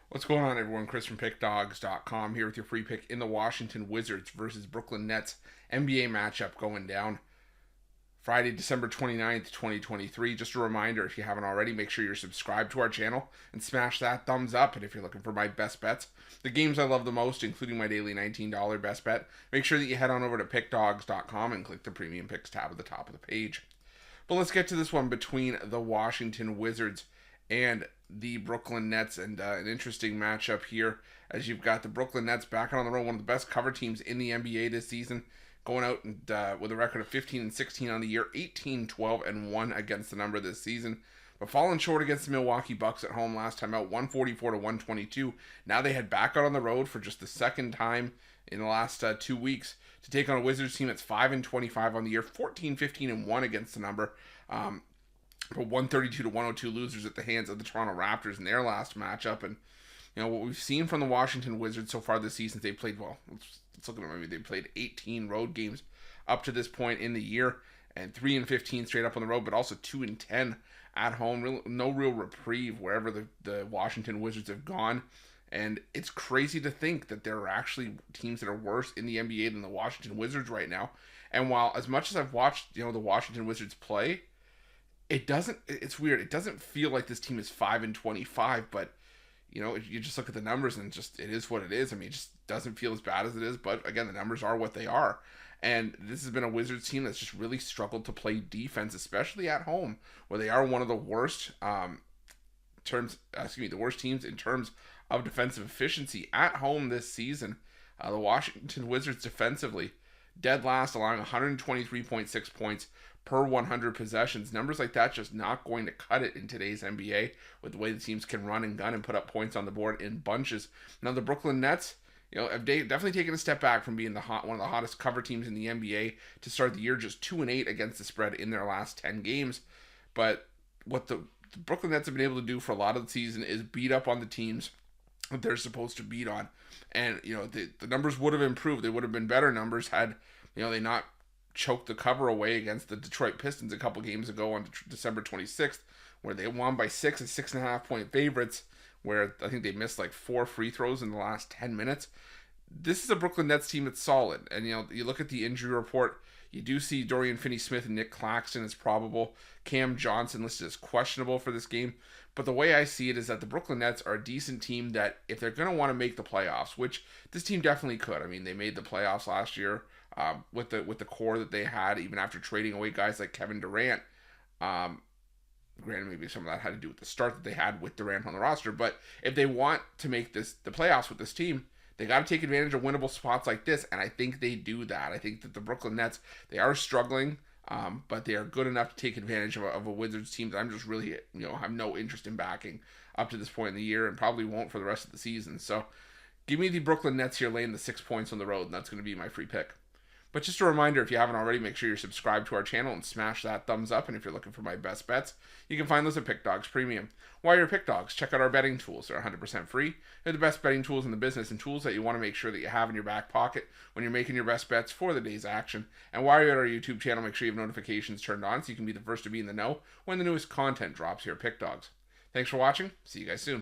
What's going on, everyone? Chris from Pickdawgz.com here with your free pick in the Washington Wizards versus Brooklyn Nets NBA matchup going down Friday, December 29th, 2023. Just a reminder, if you haven't already, make sure you're subscribed to our channel and smash that thumbs up. And if you're looking for my best bets, the games I love the most, including my daily $19 best bet, make sure that you head on over to Pickdawgz.com and click the Premium Picks tab at the top of the page. But let's get to this one between the Washington Wizards and the Brooklyn Nets, and an interesting matchup here as you've got the Brooklyn Nets back on the road, one of the best cover teams in the NBA this season, going out and with a record of 15-16 on the year, 18-12-1 against the number this season, but falling short against the Milwaukee Bucks at home last time out, 144-122. Now they head back out on the road for just the second time in the last 2 weeks to take on a Wizards team that's 5-25 on the year, 14-15-1 against the number. But 132-102 losers at the hands of the Toronto Raptors in their last matchup. And what we've seen from the Washington Wizards so far this season, they played, well, let's look at it. Maybe they played 18 road games up to this point in the year, and 3-15 straight up on the road, but also 2-10 at home. No real reprieve wherever the Washington Wizards have gone. And it's crazy to think that there are actually teams that are worse in the NBA than the Washington Wizards right now. And while as much as I've watched, the Washington Wizards play, it's weird. It doesn't feel like this team is 5-25, but you just look at the numbers and it is what it is. I mean, it just doesn't feel as bad as it is, but again, the numbers are what they are. And this has been a Wizards team that's just really struggled to play defense, especially at home, where they are one of the worst the worst teams in terms of defensive efficiency at home this season. The Washington Wizards defensively dead last, allowing 123.6 points per 100 possessions. Numbers like that just not going to cut it in today's NBA with the way the teams can run and gun and put up points on the board in bunches. Now the Brooklyn Nets, have definitely taken a step back from being one of the hottest cover teams in the NBA to start the year, just 2-8 against the spread in their last 10 games. But what the Brooklyn Nets have been able to do for a lot of the season is beat up on the teams that they're supposed to beat on. And, the numbers would have improved. They would have been better numbers had, they not choked the cover away against the Detroit Pistons a couple games ago on December 26th, where they won by 6 as 6.5-point favorites, where I think they missed like 4 free throws in the last 10 minutes. This is a Brooklyn Nets team that's solid. And, you look at the injury report, you do see Dorian Finney-Smith and Nick Claxton as probable. Cam Johnson listed as questionable for this game. But the way I see it is that the Brooklyn Nets are a decent team that if they're going to want to make the playoffs, which this team definitely could. I mean, they made the playoffs last year with the core that they had, even after trading away guys like Kevin Durant. Granted, maybe some of that had to do with the start that they had with Durant on the roster. But if they want to make the playoffs with this team, they got to take advantage of winnable spots like this, and I think they do that. I think that the Brooklyn Nets, they are struggling, but they are good enough to take advantage of a Wizards team that I'm just really, have no interest in backing up to this point in the year, and probably won't for the rest of the season. So give me the Brooklyn Nets here laying the 6 points on the road, and that's going to be my free pick. But just a reminder, if you haven't already, make sure you're subscribed to our channel and smash that thumbs up. And if you're looking for my best bets, you can find those at Pick Dawgz Premium. While you're at Pick Dawgz, check out our betting tools. They're 100% free. They're the best betting tools in the business and tools that you want to make sure that you have in your back pocket when you're making your best bets for the day's action. And while you're at our YouTube channel, make sure you have notifications turned on so you can be the first to be in the know when the newest content drops here at Pick Dawgz. Thanks for watching. See you guys soon.